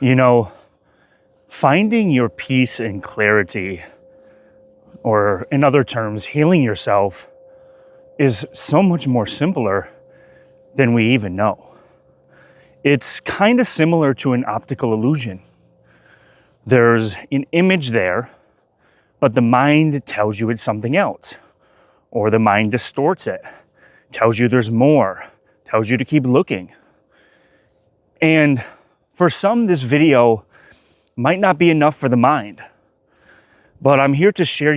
You know, finding your peace and clarity, or in other terms, healing yourself, is so much more simpler than we even know. It's kind of similar to an optical illusion. There's an image there, but the mind tells you it's something else, or the mind distorts it, tells you there's more, tells you to keep looking. And for some, this video might not be enough for the mind, but I'm here to share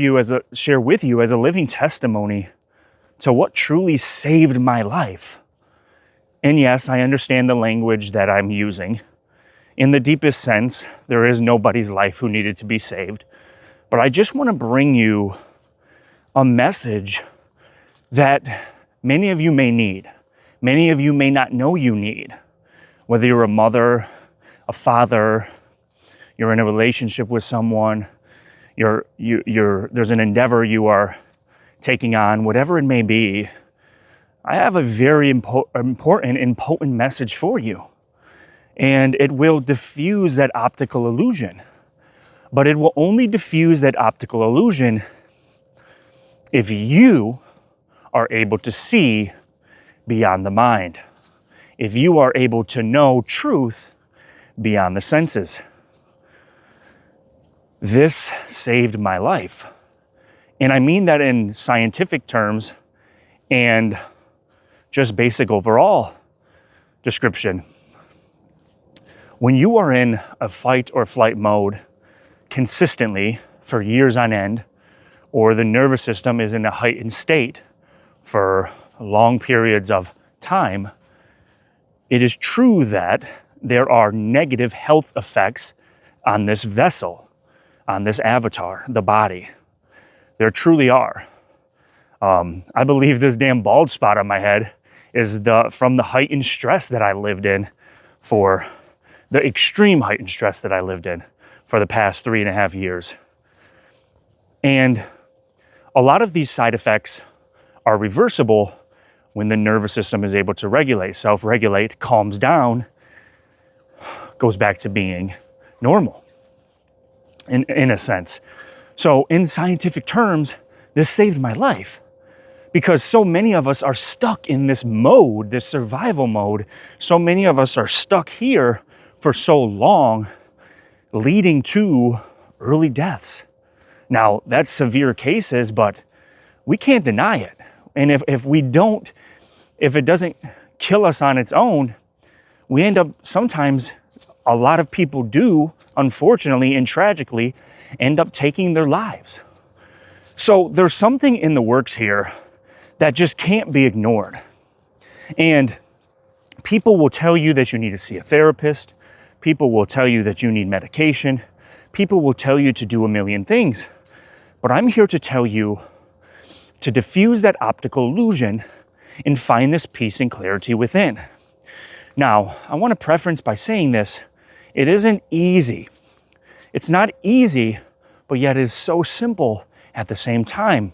with you as a living testimony to what truly saved my life. And yes, I understand the language that I'm using. In the deepest sense, there is nobody's life who needed to be saved. But I just want to bring you a message that many of you may need. Many of you may not know you need. Whether you're a mother, a father, you're in a relationship with someone, there's an endeavor you are taking on, whatever it may be, I have a very important and potent message for you. And it will diffuse that optical illusion. But it will only diffuse that optical illusion if you are able to see beyond the mind. If you are able to know truth beyond the senses. This saved my life. And I mean that in scientific terms and just basic overall description. When you are in a fight or flight mode consistently for years on end, or the nervous system is in a heightened state for long periods of time, it is true that there are negative health effects on this vessel, on this avatar, the body. There truly are. I believe this damn bald spot on my head is from the heightened stress that I lived in the extreme heightened stress that I lived in for the past 3.5 years. And a lot of these side effects are reversible when the nervous system is able to regulate, self-regulate, calms down, goes back to being normal, in a sense. So in scientific terms, this saved my life because so many of us are stuck in this mode, this survival mode. So many of us are stuck here for so long, leading to early deaths. Now, that's severe cases, but we can't deny it. And if it doesn't kill us on its own, we end up sometimes, a lot of people do, unfortunately and tragically, end up taking their lives. So there's something in the works here that just can't be ignored. And people will tell you that you need to see a therapist. People will tell you that you need medication. People will tell you to do a million things. But I'm here to tell you to diffuse that optical illusion and find this peace and clarity within. Now, I want to preference by saying this. It isn't easy. It's not easy, but yet it is so simple at the same time.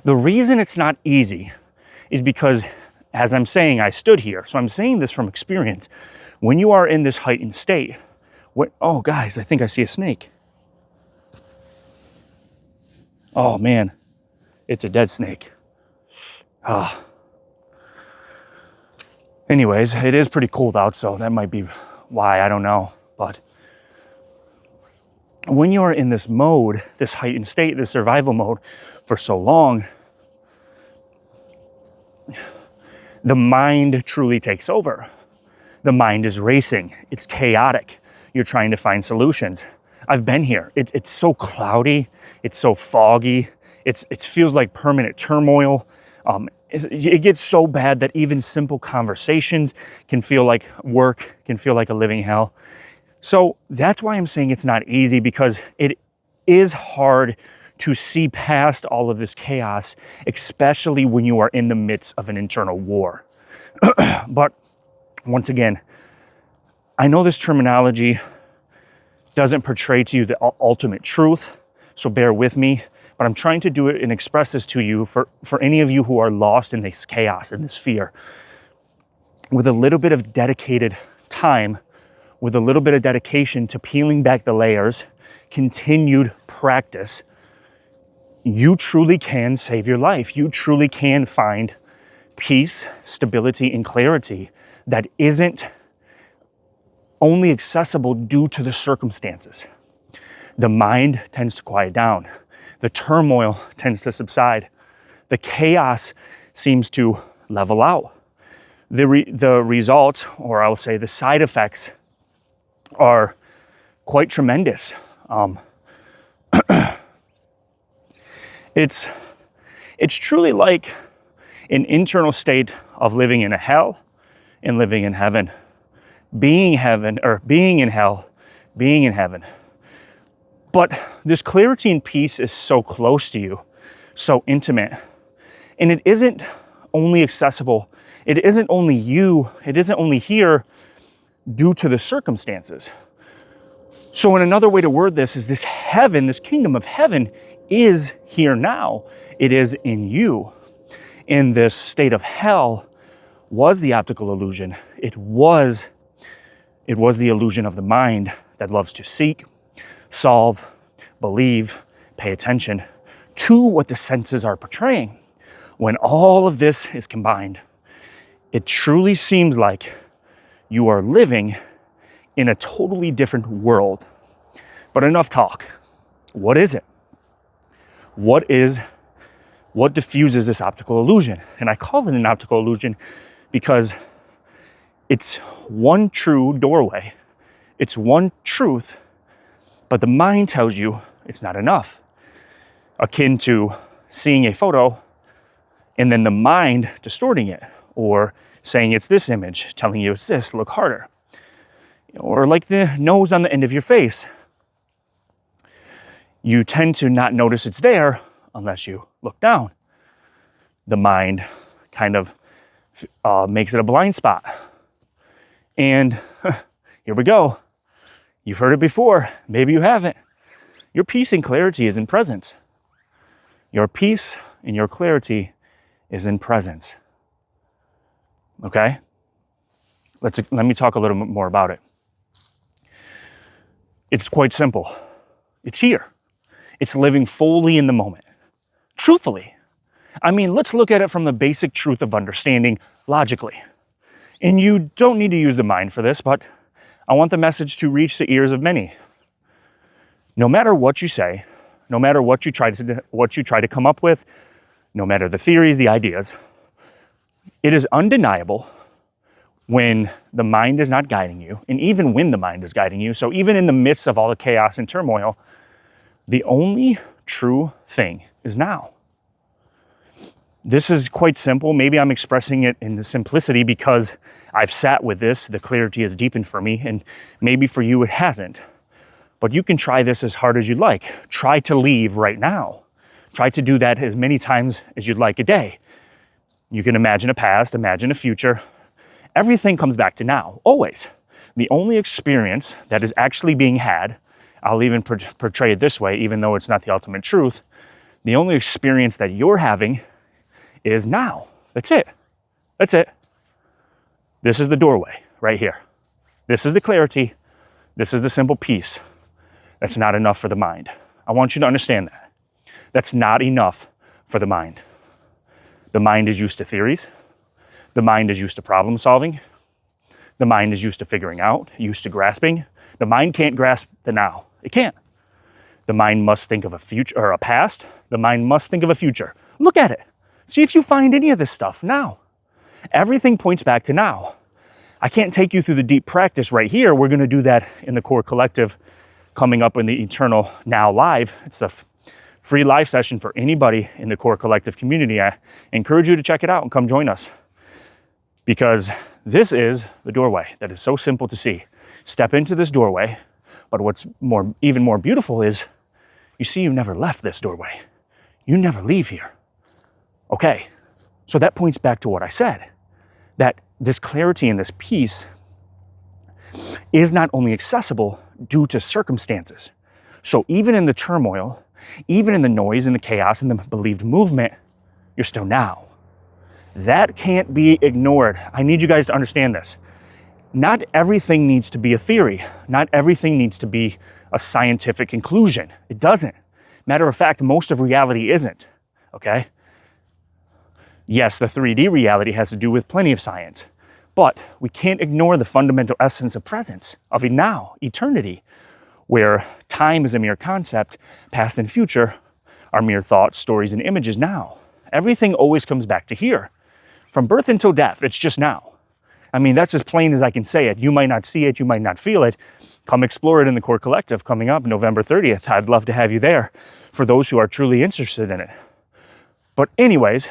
The reason it's not easy is because, as I'm saying, I stood here. So I'm saying this from experience. When you are in this heightened state, oh guys, I think I see a snake. Oh man, it's a dead snake. Anyways, it is pretty cold out, so that might be why, I don't know. But when you're in this mode, this heightened state, this survival mode for so long, the mind truly takes over. The mind is racing. It's chaotic. You're trying to find solutions. I've been here. It's so cloudy. It's so foggy. It feels like permanent turmoil. It gets so bad that even simple conversations can feel like work, can feel like a living hell. So that's why I'm saying it's not easy, because it is hard to see past all of this chaos, especially when you are in the midst of an internal war. But once again, I know this terminology doesn't portray to you the ultimate truth, so bear with me, but I'm trying to do it and express this to you for any of you who are lost in this chaos and this fear. With a little bit of dedicated time, with a little bit of dedication to peeling back the layers, continued practice, you truly can save your life. You truly can find peace, stability, and clarity that isn't only accessible due to the circumstances. The mind tends to quiet down. The turmoil tends to subside. The chaos seems to level out. The results, or I will say the side effects, are quite tremendous. It's truly like an internal state of living in a hell and living in heaven. Being in hell, being in heaven. But this clarity and peace is so close to you, so intimate. And it isn't only accessible, it isn't only you, it isn't only here due to the circumstances. So in another way to word this is this heaven, this kingdom of heaven is here now. It is in you. In this state of hell was the optical illusion. It was the illusion of the mind that loves to seek, solve, believe, pay attention to what the senses are portraying. When all of this is combined, it truly seems like you are living in a totally different world. But enough talk. What is it? What diffuses this optical illusion? And I call it an optical illusion because it's one true doorway. It's one truth, but the mind tells you it's not enough. Akin to seeing a photo and then the mind distorting it, or saying it's this image, telling you it's this, look harder. Or like the nose on the end of your face. You tend to not notice it's there unless you look down. The mind kind of makes it a blind spot. And here we go. You've heard it before. Maybe you haven't. Your peace and clarity is in presence. Your peace and your clarity is in presence. Okay? Let me talk a little bit more about it. It's quite simple. It's here. It's living fully in the moment. Truthfully. I mean, let's look at it from the basic truth of understanding logically. And you don't need to use the mind for this, but I want the message to reach the ears of many. No matter what you say, no matter what you try to come up with, no matter the theories, the ideas, it is undeniable when the mind is not guiding you, and even when the mind is guiding you. So even in the midst of all the chaos and turmoil, the only true thing is now. This is quite simple. Maybe I'm expressing it in the simplicity because I've sat with this, the clarity has deepened for me, and maybe for you it hasn't. But you can try this as hard as you'd like. Try to leave right now. Try to do that as many times as you'd like a day. You can imagine a past, imagine a future. Everything comes back to now, always. The only experience that is actually being had, I'll even portray it this way, even though it's not the ultimate truth, the only experience that you're having is now. That's it. That's it. This is the doorway right here. This is the clarity. This is the simple peace. That's not enough for the mind. I want you to understand that. That's not enough for the mind. The mind is used to theories. The mind is used to problem solving. The mind is used to figuring out, used to grasping. The mind can't grasp the now. It can't. The mind must think of a future or a past. The mind must think of a future. Look at it. See if you find any of this stuff now. Everything points back to now. I can't take you through the deep practice right here. We're going to do that in the Core Collective coming up in the Eternal Now Live. It's a free live session for anybody in the Core Collective community. I encourage you to check it out and come join us, because this is the doorway that is so simple to see. Step into this doorway, but what's even more beautiful is you see you never left this doorway. You never leave here. Okay, so that points back to what I said, that this clarity and this peace is not only accessible due to circumstances. So even in the turmoil, even in the noise and the chaos and the believed movement, you're still now. That can't be ignored. I need you guys to understand this. Not everything needs to be a theory. Not everything needs to be a scientific conclusion. It doesn't. Matter of fact, most of reality isn't, okay? Yes, the 3D reality has to do with plenty of science, but we can't ignore the fundamental essence of presence, of a now, eternity, where time is a mere concept, past and future are mere thoughts, stories, and images now. Everything always comes back to here. From birth until death, it's just now. I mean, that's as plain as I can say it. You might not see it, you might not feel it. Come explore it in the Core Collective coming up November 30th. I'd love to have you there for those who are truly interested in it. But anyways,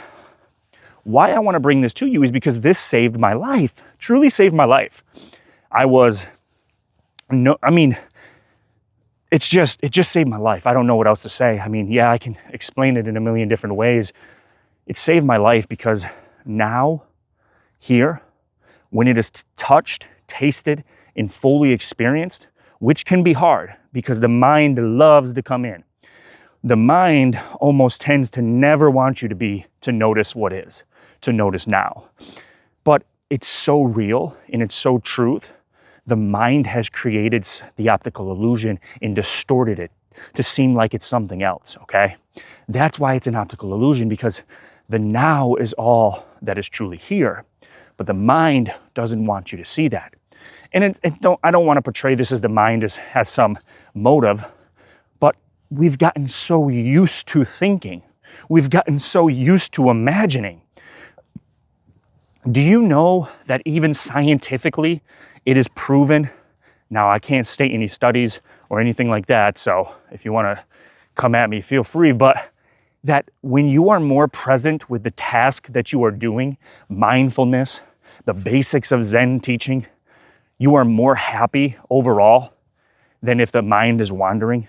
why I want to bring this to you is because this saved my life, truly saved my life. It just saved my life. I don't know what else to say. I mean, yeah, I can explain it in a million different ways. It saved my life because now, here, when it is touched, tasted, and fully experienced, which can be hard because the mind loves to come in. The mind almost tends to never want you to notice what is, to notice now. But it's so real and it's so truth. The mind has created the optical illusion and distorted it to seem like it's something else, okay? That's why it's an optical illusion, because the now is all that is truly here. But the mind doesn't want you to see that. And I don't want to portray this as the mind has some motive, but we've gotten so used to thinking. We've gotten so used to imagining. Do you know that even scientifically, it is proven? Now, I can't state any studies or anything like that, so if you want to come at me, feel free, but that when you are more present with the task that you are doing, mindfulness, the basics of Zen teaching, you are more happy overall than if the mind is wandering.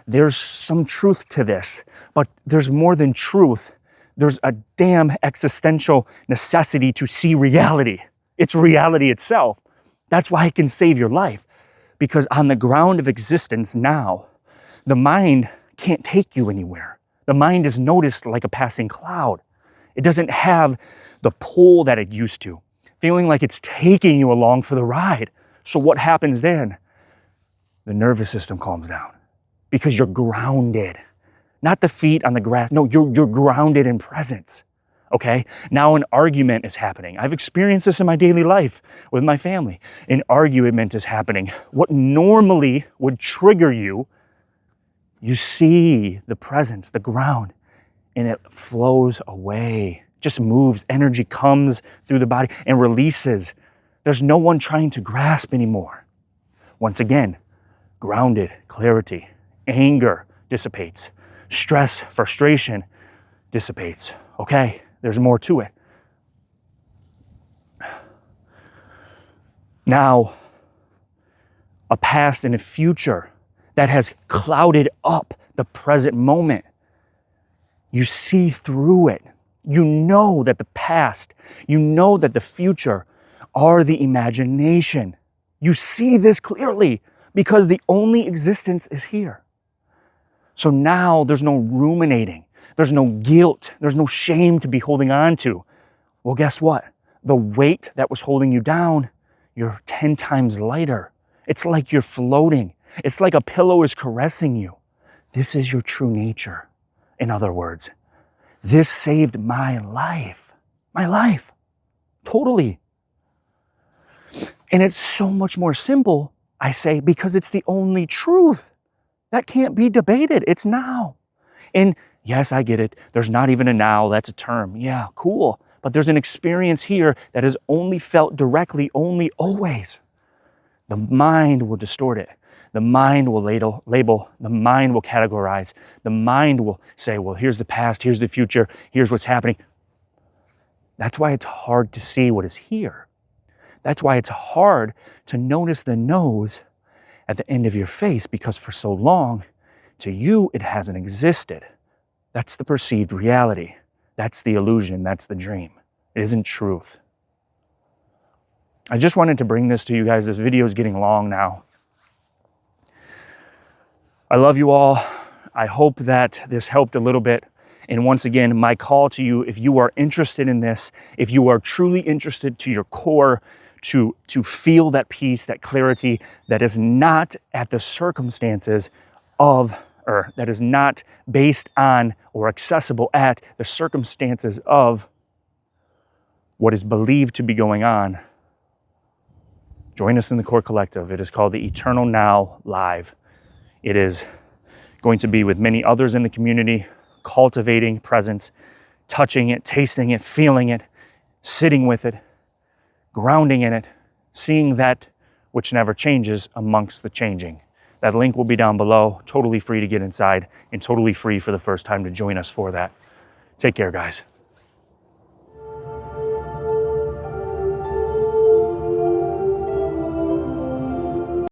There's some truth to this, but there's more than truth. There's a damn existential necessity to see reality. It's reality itself. That's why it can save your life. Because on the ground of existence now, the mind can't take you anywhere. The mind is noticed like a passing cloud. It doesn't have the pull that it used to, feeling like it's taking you along for the ride. So what happens then? The nervous system calms down because you're grounded. Not the feet on the grass. No, you're grounded in presence. Okay? Now an argument is happening. I've experienced this in my daily life with my family. An argument is happening. What normally would trigger you, you see the presence, the ground, and it flows away. Just moves. Energy comes through the body and releases. There's no one trying to grasp anymore. Once again, grounded, clarity, anger dissipates. Stress, frustration dissipates. Okay, there's more to it. Now, a past and a future that has clouded up the present moment. You see through it. You know that the past, you know that the future are the imagination. You see this clearly because the only existence is here. So now there's no ruminating. There's no guilt. There's no shame to be holding on to. Well, guess what? The weight that was holding you down, you're 10 times lighter. It's like you're floating. It's like a pillow is caressing you. This is your true nature. In other words, this saved my life. My life. Totally. And it's so much more simple, I say, because it's the only truth. That can't be debated. It's now. And yes, I get it. There's not even a now. That's a term. Yeah, cool. But there's an experience here that is only felt directly, only always. The mind will distort it. The mind will label. The mind will categorize. The mind will say, well, here's the past, here's the future, here's what's happening. That's why it's hard to see what is here. That's why it's hard to notice the nose at the end of your face, because for so long, to you, it hasn't existed. That's the perceived reality. That's the illusion. That's the dream. It isn't truth. I just wanted to bring this to you guys. This video is getting long now. I love you all. I hope that this helped a little bit. And once again, my call to you, if you are interested in this, if you are truly interested to your core, to feel that peace, that clarity that is not at the circumstances of, or that is not based on or accessible at the circumstances of what is believed to be going on. Join us in the Core Collective. It is called the Eternal Now Live. It is going to be with many others in the community, cultivating presence, touching it, tasting it, feeling it, sitting with it, grounding in it, seeing that which never changes amongst the changing. That link will be down below, totally free to get inside and totally free for the first time to join us for that. Take care, guys.